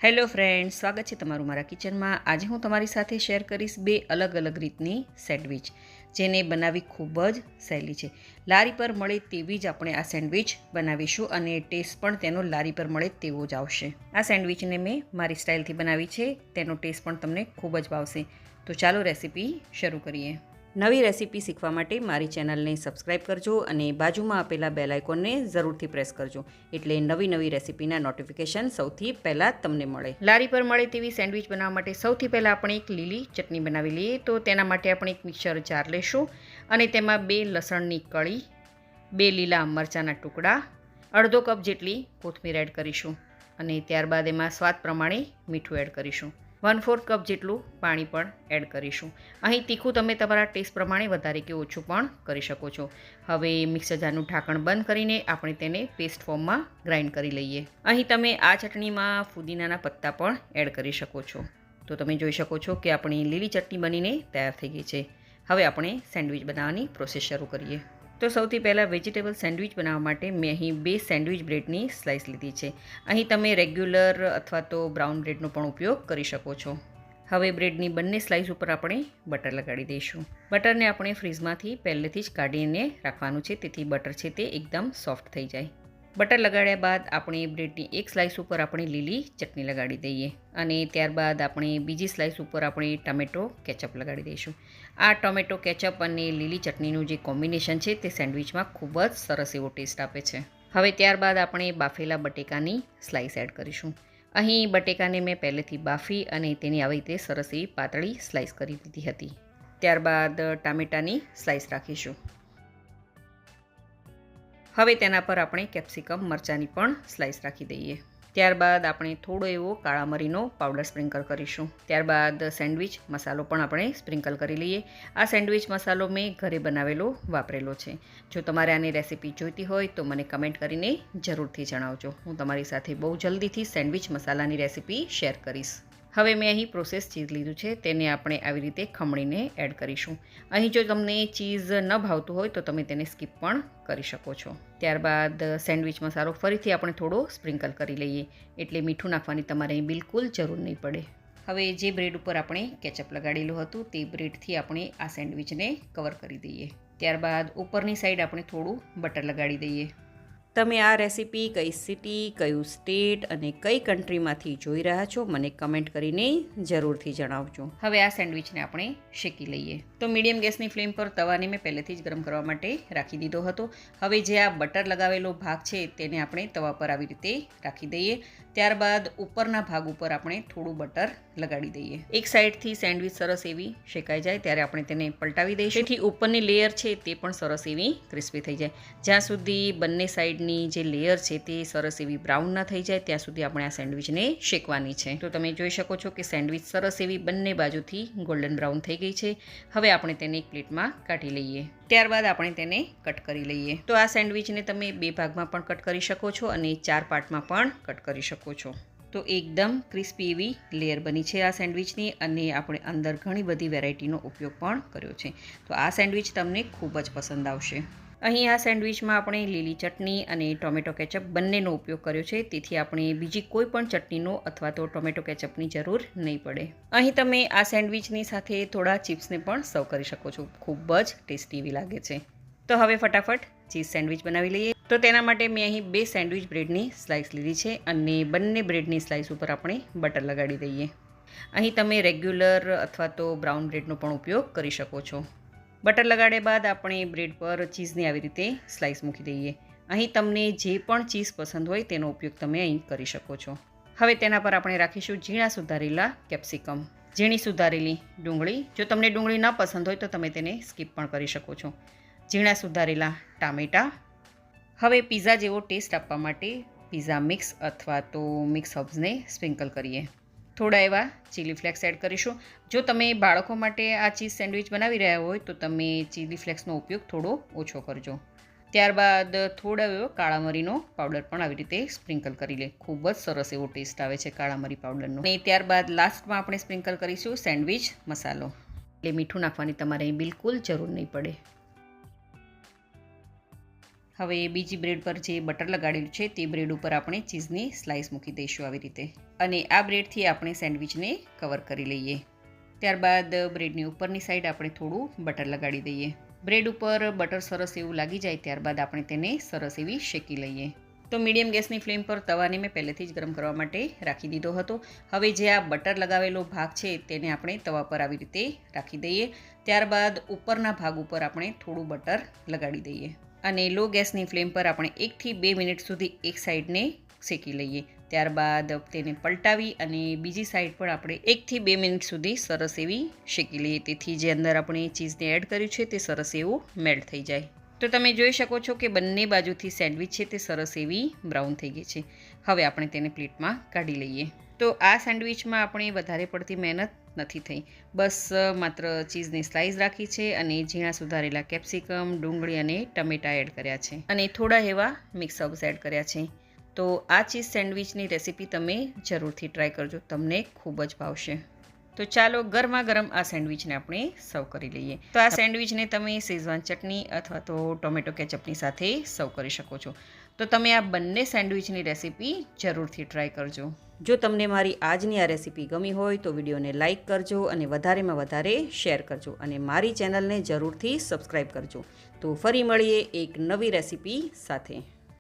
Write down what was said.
Hello friends, સ્વાગત છે તમારું મારા કિચનમાં। આજે હું તમારી સાથે શેર કરીશ બે અલગ અલગ રીતની સેન્ડવિચ, જેને બનાવવી ખૂબ જ સહેલી છે। લારી પર મળે તેવી જ આપણે આ સેન્ડવિચ બનાવીશું અને ટેસ્ટ પણ તેનો લારી પર મળે તેવો જ આવશે। આ સેન્ડવિચને મેં મારી સ્ટાઇલથી બનાવી છે, તેનો ટેસ્ટ પણ તમને ખૂબ જ ભાવશે। તો ચાલો રેસીપી શરૂ કરીએ। નવી રેસીપી શીખવા માટે મારી ચેનલને સબસ્ક્રાઈબ કરજો અને બાજુમાં આપેલા બેલ આઇકોનને જરૂરથી પ્રેસ કરજો, એટલે નવી રેસીપીના નોટિફિકેશન સૌથી પહેલાં તમને મળે। લારી પર મળે તેવી સેન્ડવિચ બનાવવા માટે સૌથી પહેલાં આપણે એક લીલી ચટણી બનાવી લઈએ। તો તેના માટે આપણે એક મિક્સર જાર લેશું અને તેમાં 2 લસણની કળી, 2 લીલા મરચાંના ટુકડા, અડધો કપ જેટલી કોથમીર એડ કરીશું અને ત્યારબાદ એમાં સ્વાદ પ્રમાણે મીઠું એડ કરીશું। 1/4 કપ જેટલું પાણી પણ એડ કરીશું। અહીં તીખું તમે તમારા ટેસ્ટ પ્રમાણે વધારે કે ઓછું પણ કરી શકો છો। હવે મિક્સર જારનું ઢાંકણ બંધ કરીને આપણે તેને પેસ્ટ ફોર્મમાં ગ્રાઇન્ડ કરી લઈએ। અહીં તમે આ ચટણીમાં ફુદીનાના પત્તા પણ એડ કરી શકો છો। તો તમે જોઈ શકો છો કે આપણી લીલી ચટણી બનીને તૈયાર થઈ ગઈ છે। હવે આપણે સેન્ડવિચ બનાવવાની પ્રોસેસ શરૂ કરીએ। તો સૌથી પહેલાં વેજીટેબલ સેન્ડવિચ બનાવવા માટે મેં અહીં 2 સેન્ડવિચ બ્રેડની સ્લાઇસ લીધી છે। અહીં તમે રેગ્યુલર અથવા તો બ્રાઉન બ્રેડનો પણ ઉપયોગ કરી શકો છો। હવે બ્રેડની બંને સ્લાઇસ ઉપર આપણે બટર લગાડી દઈશું। બટરને આપણે ફ્રીઝમાંથી પહેલેથી જ કાઢીને રાખવાનું છે, તેથી બટર છે તે એકદમ સોફ્ટ થઈ જાય। બટર લગાડ્યા બાદ આપણે બ્રેડની એક સ્લાઇસ ઉપર આપણે લીલી ચટણી લગાડી દઈએ અને ત્યારબાદ આપણે બીજી સ્લાઇસ ઉપર આપણે ટમેટો કેચઅપ લગાડી દઈશું। આ ટોમેટો કેચઅપ અને લીલી ચટણીનું જે કોમ્બિનેશન છે તે સેન્ડવિચમાં ખૂબ જ સરસ એવો ટેસ્ટ આપે છે। હવે ત્યારબાદ આપણે બાફેલા બટેકાની સ્લાઇસ એડ કરીશું। અહીં બટેકાને મેં પહેલેથી બાફી અને તેની આવી રીતે સરસ એવી પાતળી સ્લાઇસ કરી દીધી હતી। ત્યારબાદ ટામેટાની સ્લાઇસ રાખીશું। હવે તેના પર આપણે કેપ્સિકમ મરચાંની પણ સ્લાઇસ રાખી દઈએ। ત્યારબાદ આપણે થોડો એવો કાળા મરીનો પાવડર સ્પ્રિંકલ કરીશું। ત્યારબાદ સેન્ડવિચ મસાલો પણ આપણે સ્પ્રિંકલ કરી લઈએ। આ સેન્ડવિચ મસાલો મેં ઘરે બનાવેલો વાપરેલો છે। જો તમારે આની રેસીપી જોઈતી હોય તો મને કમેન્ટ કરીને જરૂરથી જણાવજો। હું તમારી સાથે બહુ જલ્દીથી સેન્ડવિચ મસાલાની રેસીપી શેર કરીશ। હવે મેં અહીં પ્રોસેસ ચીઝ લીધું છે, તેને આપણે આવી રીતે ખમણીને એડ કરીશું। અહીં જો તમને ચીઝ ન ભાવતું હોય તો તમે તેને સ્કીપ પણ કરી શકો છો। ત્યારબાદ સેન્ડવિચ મસાલો ફરીથી આપણે થોડો સ્પ્રિંકલ કરી લઈએ, એટલે મીઠું નાખવાની તમારે અહીં બિલકુલ જરૂર નહીં પડે। હવે જે બ્રેડ ઉપર આપણે કેચઅપ લગાડેલું હતું તે બ્રેડથી આપણે આ સેન્ડવિચને કવર કરી દઈએ। ત્યારબાદ ઉપરની સાઈડ આપણે થોડું બટર લગાડી દઈએ। તમે આ રેસીપી કઈ સિટી, કયું સ્ટેટ અને કઈ કન્ટ્રીમાંથી જોઈ રહ્યા છો મને કમેન્ટ કરીને જરૂરથી જણાવજો। હવે આ સેન્ડવિચને આપણે શેકી લઈએ। તો મીડિયમ ગેસની ફ્લેમ પર તવાને મેં પહેલેથી જ ગરમ કરવા માટે રાખી દીધો હતો। હવે જે આ બટર લગાવેલો ભાગ છે તેને આપણે તવા પર આવી રીતે રાખી દઈએ। ત્યારબાદ ઉપરના ભાગ ઉપર આપણે થોડું બટર લગાડી દઈએ। એક સાઈડથી સેન્ડવિચ સરસ એવી શેકાઈ જાય ત્યારે આપણે તેને પલટાવી દઈશું, જેથી ઉપરની લેયર છે તે પણ સરસ એવી ક્રિસ્પી થઈ જાય। જ્યાં સુધી બંને સાઈડની જે લેયર છે તે સરસ એવી બ્રાઉન ન થઈ જાય ત્યાં સુધી આપણે આ સેન્ડવિચને શેકવાની છે। તો તમે જોઈ શકો છો કે સેન્ડવિચ સરસ એવી બંને બાજુથી ગોલ્ડન બ્રાઉન થઈ ગઈ છે। હવે આપણે તેને એક પ્લેટમાં કાઢી લઈએ। ત્યારબાદ આપણે તેને કટ કરી લઈએ। તો આ સેન્ડવિચને તમે 2 ભાગમાં પણ કટ કરી શકો છો અને 4 પાર્ટમાં પણ કટ કરી શકો છો। તો એકદમ ક્રિસ્પી એવી લેયર બની છે આ સેન્ડવિચની અને આપણે અંદર ઘણી બધી વેરાયટીનો ઉપયોગ પણ કર્યો છે। તો આ સેન્ડવિચ તમને ખૂબ જ પસંદ આવશે। અહીં આ સેન્ડવિચમાં આપણે લીલી ચટણી અને ટોમેટો કેચઅપ બંનેનો ઉપયોગ કર્યો છે, તેથી આપણે બીજી કોઈ પણ ચટણીનો અથવા તો ટોમેટો કેચઅપની જરૂર નહીં પડે। અહીં તમે આ સેન્ડવિચની સાથે થોડા ચિપ્સને પણ સર્વ કરી શકો છો, ખૂબ જ ટેસ્ટી એવી લાગે છે। તો હવે ફટાફટ ચીઝ સેન્ડવિચ બનાવી લઈએ। તો તેના માટે મેં અહીં 2 સેન્ડવિચ બ્રેડની સ્લાઇસ લીધી છે અને બંને બ્રેડની સ્લાઇસ ઉપર આપણે બટર લગાડી દઈએ। અહીં તમે રેગ્યુલર અથવા તો બ્રાઉન બ્રેડનો પણ ઉપયોગ કરી શકો છો। બટર લગાડ્યા બાદ આપણે બ્રેડ પર ચીઝની આવી રીતે સ્લાઇસ મૂકી દઈએ। અહીં તમને જે પણ ચીઝ પસંદ હોય તેનો ઉપયોગ તમે અહીં કરી શકો છો। હવે તેના પર આપણે રાખીશું ઝીણા સુધારેલા કેપ્સિકમ, ઝીણી સુધારેલી ડુંગળી, જો તમને ડુંગળી ન પસંદ હોય તો તમે તેને સ્કીપ પણ કરી શકો છો, ઝીણા સુધારેલા ટામેટાં। હવે પીઝા જેવો ટેસ્ટ આપવા માટે પીઝા મિક્સ અથવા તો મિક્સ હર્બ્સને સ્પ્રિંકલ કરીએ। થોડા એવા ચીલી ફ્લેક્સ એડ કરીશું। જો તમે બાળકો માટે આ ચીઝ સેન્ડવિચ બનાવી રહ્યા હોય તો તમે ચીલી ફ્લેક્સનો ઉપયોગ થોડો ઓછો કરજો। ત્યારબાદ થોડો એવો કાળા મરીનો પાવડર પણ આવી રીતે સ્પ્રિંકલ કરી લે, ખૂબ જ સરસ એવો ટેસ્ટ આવે છે કાળા મરી પાવડરનો। અને ત્યારબાદ લાસ્ટમાં આપણે સ્પ્રિંકલ કરીશું સેન્ડવિચ મસાલો, એટલે મીઠું નાખવાની તમારે બિલકુલ જરૂર નહીં પડે। હવે બીજી બ્રેડ પર જે બટર લગાડેલું છે તે બ્રેડ ઉપર આપણે ચીઝની સ્લાઇસ મૂકી દઈશું આવી રીતે, અને આ બ્રેડથી આપણે સેન્ડવિચને કવર કરી લઈએ. ત્યારબાદ બ્રેડની ઉપરની સાઈડ આપણે થોડું બટર લગાડી દઈએ. બ્રેડ ઉપર બટર સરસ એવું લાગી જાય ત્યારબાદ આપણે તેને સરસ એવી શેકી લઈએ. તો મીડિયમ ગેસની ફ્લેમ પર તવાને મેં પહેલેથી જ ગરમ કરવા માટે રાખી દીધો હતો. હવે જે આ બટર લગાવેલો ભાગ છે તેને આપણે તવા પર આવી રીતે રાખી દઈએ. ત્યારબાદ ઉપરના ભાગ ઉપર આપણે થોડું બટર લગાડી દઈએ અને લો ગેસની ફ્લેમ પર આપણે 1 થી 2 મિનિટ સુધી એક સાઈડને શેકી લઈએ. ત્યારબાદ તેને પલટાવી અને બીજી સાઈડ પણ આપણે 1 થી 2 મિનિટ સુધી સરસ એવી શેકી લઈએ, તેથી જે અંદર આપણે ચીઝને એડ કર્યું છે તે સરસ એવું મેલ્ટ થઈ જાય. તો તમે જોઈ શકો છો કે બંને બાજુથી સેન્ડવિચ છે તે સરસ એવી બ્રાઉન થઈ ગઈ છે. હવે આપણે તેને પ્લેટમાં કાઢી લઈએ. તો આ સેન્ડવિચમાં આપણે વધારે પડતી મહેનત નથી થઈ, બસ માત્ર ચીઝની સ્લાઇસ રાખી છે અને ઝીણા સુધારેલા કેપ્સિકમ, ડુંગળી અને ટમેટાં એડ કર્યા છે અને થોડા એવા મિક્સ હર્બ્સ એડ કર્યા છે. તો આ ચીઝ સેન્ડવિચની રેસીપી તમે જરૂરથી ટ્રાય કરજો, તમને ખૂબ જ ભાવશે. તો ચાલો ગરમા ગરમ આ સેન્ડવિચને આપણે સર્વ કરી લઈએ. તો આ સેન્ડવિચને તમે શેઝવાન ચટણી અથવા તો ટોમેટો કેચઅપની સાથે સર્વ કરી શકો છો. તો તમે આ બંને સેન્ડવિચની રેસીપી જરૂરથી ટ્રાય કરજો. જો તમને મારી આજની આ રેસીપી ગમી હોય તો વિડીયોને લાઇક કરજો અને વધારેમાં વધારે શેર કરજો અને મારી ચેનલને જરૂરથી સબસ્ક્રાઈબ કરજો. તો ફરી મળીએ એક નવી રેસીપી સાથે.